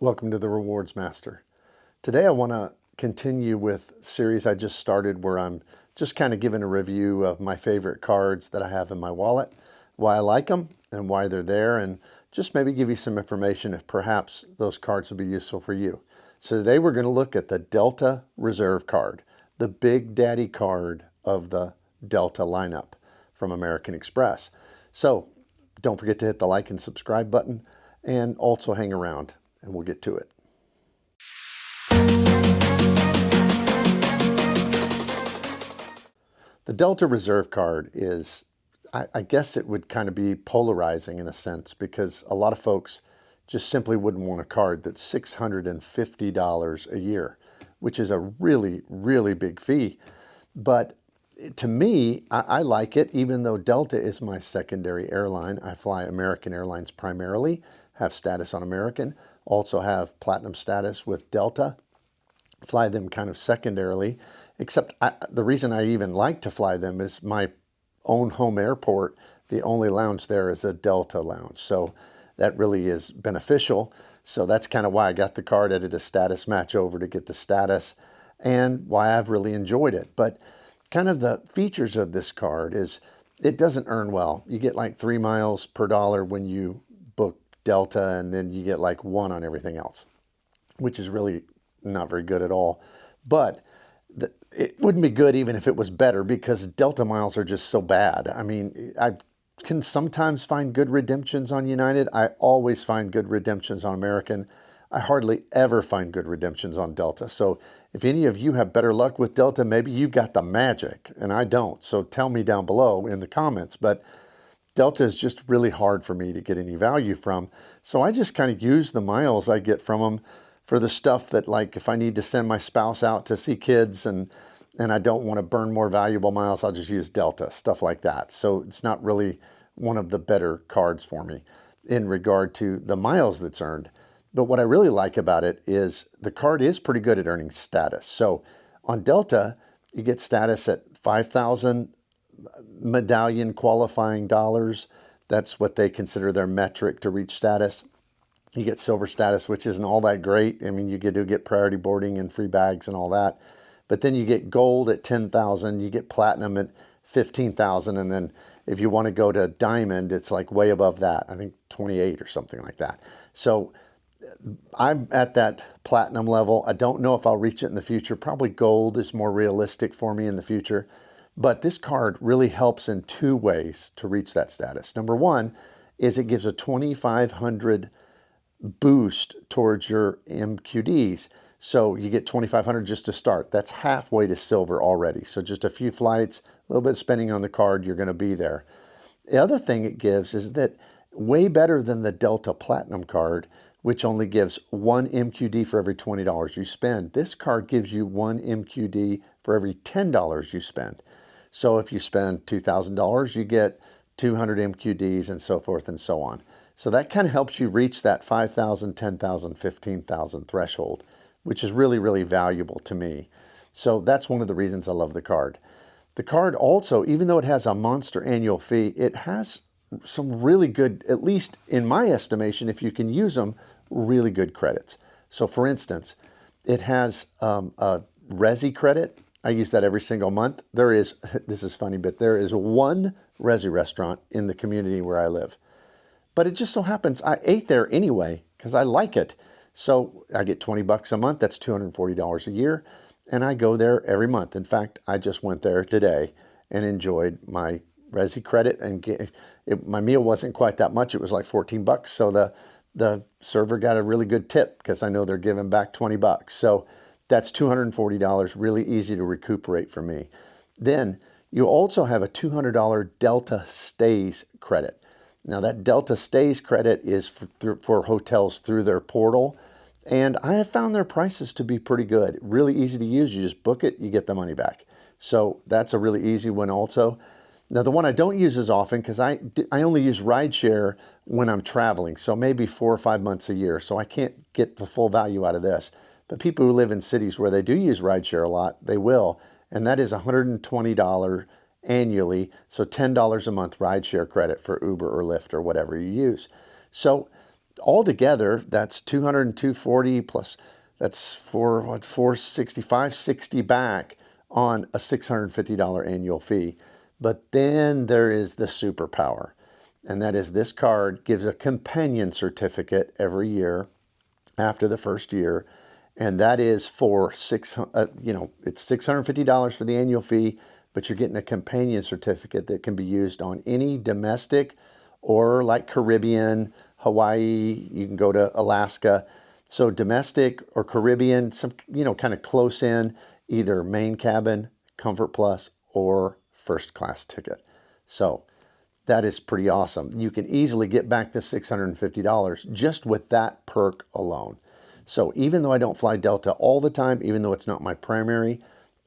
Welcome to the Rewards Master. Today I want to continue with a series I just started where I'm just kind of giving a review of my favorite cards that I have in my wallet, why I like them and why they're there, and just maybe give you some information if perhaps those cards will be useful for you. So today we're going to look at the Delta Reserve card, the big daddy card of the Delta lineup from American Express. So don't forget to hit the like and subscribe button and also hang around and we'll get to it. The Delta Reserve card is, I guess it would kind of be polarizing in a sense, because a lot of folks just simply wouldn't want a card that's $650 a year, which is a really, really big fee. But to me, I like it, even though Delta is my secondary airline. I fly American Airlines primarily, have status on American, also have platinum status with Delta, fly them kind of secondarily, except the reason I even like to fly them is my own home airport, the only lounge there is a Delta lounge. So that really is beneficial. So that's kind of why I got the card. I did a status match over to get the status and why I've really enjoyed it. But kind of the features of this card is it doesn't earn well. You get like 3 miles per dollar when you book Delta, and then you get like 1 on everything else, which is really not very good at all. But it wouldn't be good even if it was better, because Delta miles are just so bad. I mean, I can sometimes find good redemptions on United. I always find good redemptions on American. I hardly ever find good redemptions on Delta. So if any of you have better luck with Delta, maybe you've got the magic and I don't. So tell me down below in the comments. But Delta is just really hard for me to get any value from. So I just kind of use the miles I get from them for the stuff that, like, if I need to send my spouse out to see kids and I don't want to burn more valuable miles, I'll just use Delta, stuff like that. So it's not really one of the better cards for me in regard to the miles that's earned. But what I really like about it is the card is pretty good at earning status. So on Delta, you get status at 5,000 medallion qualifying dollars. That's what they consider their metric to reach status. You get silver status, which isn't all that great. I mean, you get to get priority boarding and free bags and all that. But then you get gold at 10,000, you get platinum at 15,000, and then if you want to go to diamond, it's like way above that. I think 28 or something like that. So I'm at that platinum level. I don't know if I'll reach it in the future. Probably gold is more realistic for me in the future. But this card really helps in 2 ways to reach that status. Number one is it gives a 2,500 boost towards your MQDs. So you get 2,500 just to start. That's halfway to silver already. So just a few flights, a little bit of spending on the card, you're going to be there. The other thing it gives is that way better than the Delta Platinum card, which only gives 1 MQD for every $20 you spend. This card gives you 1 MQD for every $10 you spend. So if you spend $2,000, you get 200 MQDs and so forth and so on. So that kind of helps you reach that 5,000, 10,000, 15,000 threshold, which is really, really valuable to me. So that's one of the reasons I love the card. The card also, even though it has a monster annual fee, it has some really good, at least in my estimation, if you can use them, really good credits. So for instance, it has a Resi credit. I use that every single month. There is, this is funny, but there is 1 Resi restaurant in the community where I live. But it just so happens I ate there anyway because I like it. So I get 20 bucks a month. That's $240 a year. And I go there every month. In fact, I just went there today and enjoyed my Resi credit. And my meal wasn't quite that much. It was like 14 bucks. So the server got a really good tip because I know they're giving back 20 bucks. So that's $240, really easy to recuperate for me. Then you also have a $200 Delta Stays credit. Now that Delta Stays credit is for hotels through their portal. And I have found their prices to be pretty good. Really easy to use. You just book it, you get the money back. So that's a really easy one also. Now the one I don't use as often, because I only use rideshare when I'm traveling. So maybe 4 or 5 months a year. So I can't get the full value out of this. But people who live in cities where they do use rideshare a lot, they will. And that is $120 annually. So $10 a month rideshare credit for Uber or Lyft or whatever you use. So altogether, that's 200 and 240 plus, that's for what, 465, 60 back on a $650 annual fee. But then there is the superpower, and that is this card gives a companion certificate every year after the first year, and that is for it's $650 for the annual fee, but you're getting a companion certificate that can be used on any domestic or like Caribbean, Hawaii. You can go to Alaska. So domestic or Caribbean, some kind of close in, either main cabin, Comfort Plus, or first class ticket. So that is pretty awesome. You can easily get back the $650 just with that perk alone. So even though I don't fly Delta all the time, even though it's not my primary,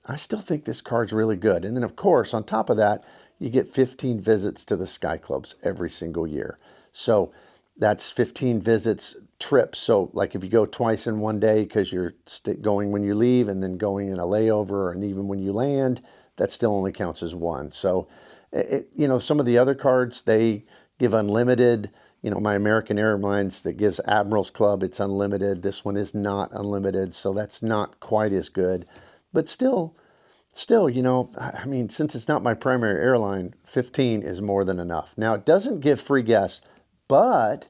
I still think this card's really good. And then of course, on top of that, you get 15 visits to the Sky Clubs every single year. So that's 15 visits, trips. So like if you go twice in one day because you're going when you leave and then going in a layover, and even when you land, that still only counts as one. So some of the other cards, they give unlimited. My American Airlines that gives Admirals Club, it's unlimited. This one is not unlimited, so that's not quite as good. But still, I mean, since it's not my primary airline, 15 is more than enough. Now, it doesn't give free guests, but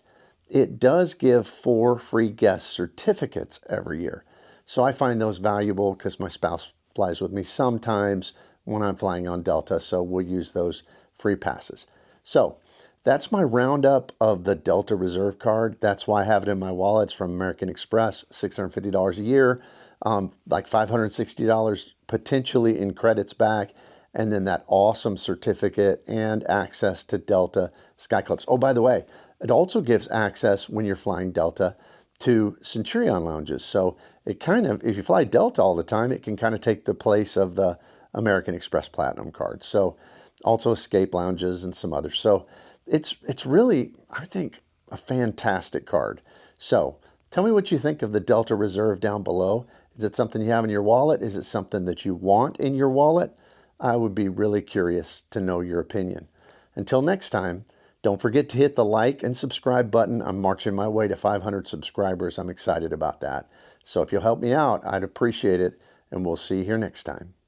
it does give 4 free guest certificates every year. So I find those valuable because my spouse flies with me sometimes when I'm flying on Delta, so we'll use those free passes. So that's my roundup of the Delta Reserve card. That's why I have it in my wallet. It's from American Express, $650 a year, like $560 potentially in credits back, and then that awesome certificate and access to Delta Sky Clubs. Oh, by the way, it also gives access when you're flying Delta to Centurion lounges. So it kind of, if you fly Delta all the time, it can kind of take the place of the American Express Platinum card. So also escape lounges and some others. So it's really, I think, a fantastic card. So tell me what you think of the Delta Reserve down below. Is it something you have in your wallet? Is it something that you want in your wallet? I would be really curious to know your opinion. Until next time, don't forget to hit the like and subscribe button. I'm marching my way to 500 subscribers. I'm excited about that. So if you'll help me out, I'd appreciate it, and we'll see you here next time.